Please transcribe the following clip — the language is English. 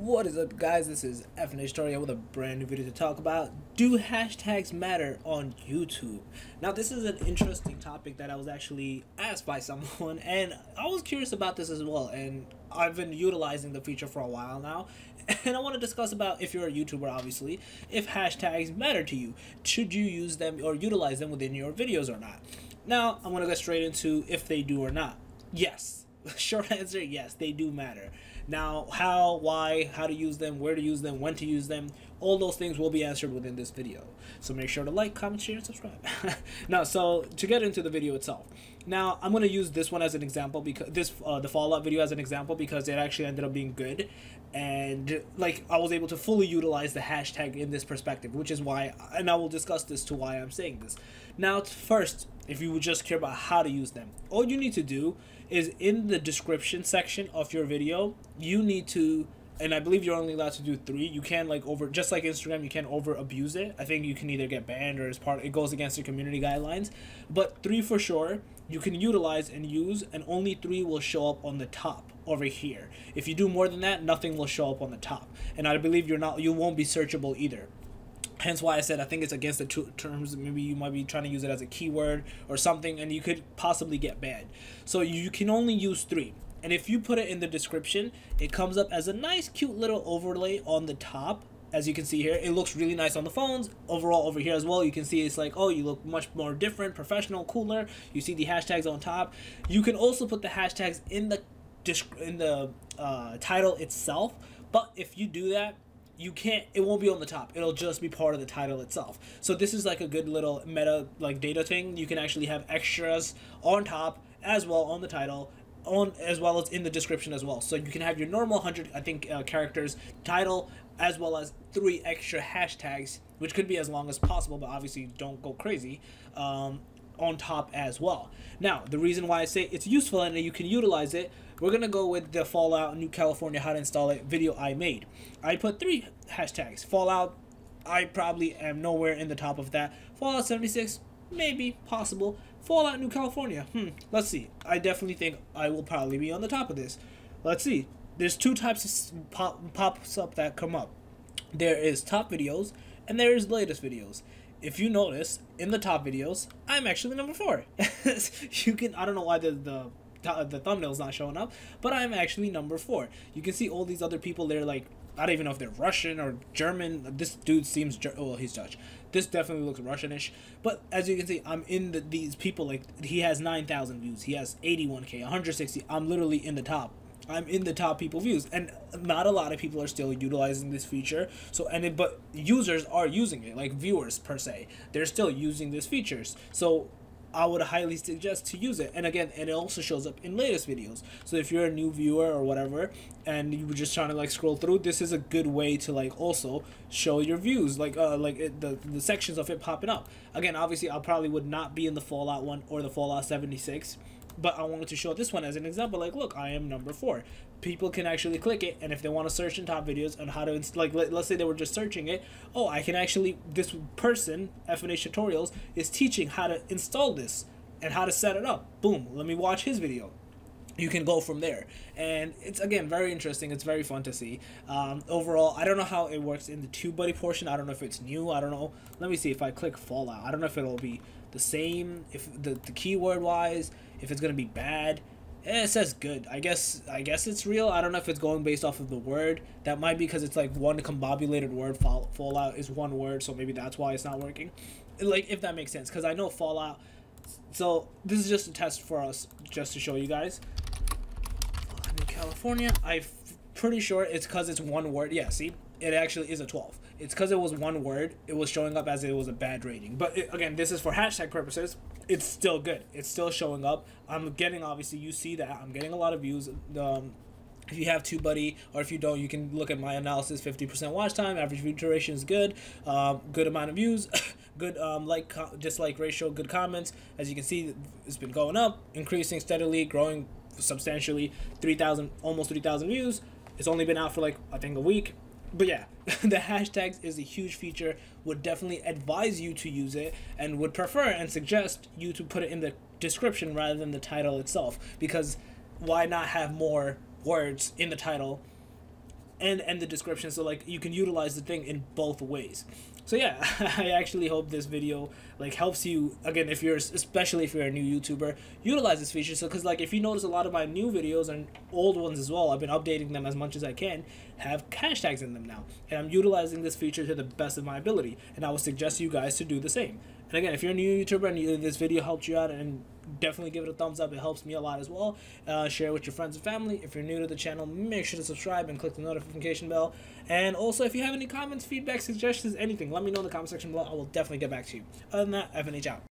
What is up, guys? This is Tutorial with a brand new video to talk about. Do hashtags matter on YouTube? Now, this is an interesting topic that I was actually asked by someone, and I was curious about this as well. And I've been utilizing the feature for a while now, and I want to discuss about, if you're a YouTuber, obviously, if hashtags matter to you. Should you use them or utilize them within your videos or not? Now, I'm going to go straight into if they do or not. Yes. Short answer, yes, they do matter. Now, how, why, how to use them, where to use them, when to use them, all those things will be answered within this video. So make sure to like, comment, share, and subscribe. Now, so to get into the video itself. Now, I'm going to use this one as an example, because the Fallout video as an example, because it actually ended up being good. And like, I was able to fully utilize the hashtag in this perspective, which is why, and I will discuss this to why I'm saying this. Now, first, if you would just care about how to use them, all you need to do is in the description section of your video, you need to, and I believe you're only allowed to do 3. You can just like Instagram, you can't over abuse it. I think you can either get banned or it goes against the community guidelines, but 3 for sure you can utilize and use, and only 3 will show up on the top over here. If you do more than that, nothing will show up on the top, and I believe you won't be searchable either. Hence why I said I think it's against the terms. Maybe you might be trying to use it as a keyword or something, and you could possibly get banned. So you can only use 3. And if you put it in the description, it comes up as a nice, cute little overlay on the top. As you can see here, it looks really nice on the phones. Overall, over here as well, you can see it's like, oh, you look much more different, professional, cooler. You see the hashtags on top. You can also put the hashtags in the title itself. But if you do that, it won't be on the top. It'll just be part of the title itself. So this is like a good little meta data thing. You can actually have extras on top as well on the title, as well as in the description as well. So you can have your normal 100 characters title, as well as 3 extra hashtags, which could be as long as possible, but obviously don't go crazy, on top as well. Now, the reason why I say it's useful and you can utilize it, we're gonna go with the Fallout New California how to install it video I made. I put 3 hashtags. Fallout, I probably am nowhere in the top of that. Fallout 76, maybe, possible. Fallout New California, let's see. I definitely think I will probably be on the top of this. Let's see. There's 2 types of pops up that come up. There is top videos and there is latest videos. If you notice, in the top videos, I'm actually number 4. I don't know why the thumbnail's not showing up, but I'm actually number 4. You can see all these other people, they're like, I don't even know if they're Russian or German. This dude seems, well, he's Dutch. This definitely looks Russianish. But as you can see, I'm in these people, like, he has 9,000 views. He has 81K, 160. I'm literally in the top. I'm in the top people views, and not a lot of people are still utilizing this feature. So, but users are using it, like viewers per se. They're still using these features. So I would highly suggest to use it. And again, it also shows up in latest videos. So if you're a new viewer or whatever, and you were just trying to scroll through, this is a good way to also show your views, the sections of it popping up. Again, obviously, I probably would not be in the Fallout one or the Fallout 76. But I wanted to show this one as an example. Like, look, I am number 4. People can actually click it, and if they want to search in top videos on how to let's say they were just searching it. Oh, I can actually, this person, FNH Tutorials, is teaching how to install this and how to set it up. Boom, let me watch his video. You can go from there, and it's, again, very interesting. It's very fun to see. Overall, I don't know how it works in the TubeBuddy portion. I don't know if it's new. I don't know. Let me see if I click Fallout. I don't know if it'll be the same, if the keyword wise, if it's gonna be bad. It says good. I guess it's real. I don't know if it's going based off of the word. That might be because it's like one combobulated word. Fallout is one word, so maybe that's why it's not working. Like, if that makes sense, because I know Fallout. So this is just a test for us, just to show you guys. In California, I'm pretty sure it's because it's one word. Yeah, see, it actually is a 12. It's because it was one word. It was showing up as it was a bad rating. But again, this is for hashtag purposes. It's still good. It's still showing up. I'm getting, obviously, you see that I'm getting a lot of views. If you have TubeBuddy, or if you don't, you can look at my analysis. 50% watch time, average view duration is good, good amount of views, good dislike ratio, good comments. As you can see, it's been going up, increasing steadily, growing substantially. 3,000, almost 3,000 views. It's only been out for I think a week. But yeah, the hashtags is a huge feature. Would definitely advise you to use it, and would prefer and suggest you to put it in the description rather than the title itself, because why not have more words in the title and the description, so like you can utilize the thing in both ways. So yeah, I actually hope this video like helps you, again, if you're, especially if you're a new YouTuber, utilize this feature. So because like if you notice, a lot of my new videos and old ones as well, I've been updating them as much as I can, have hashtags in them now, and I'm utilizing this feature to the best of my ability, and I would suggest you guys to do the same. And again, if you're a new YouTuber and this video helped you out, and definitely give it a thumbs up, it helps me a lot as well. Share it with your friends and family. If you're new to the channel, make sure to subscribe and click the notification bell. And also, if you have any comments, feedback, suggestions, anything, let me know in the comment section below. I will definitely get back to you. Other than that, FNH out.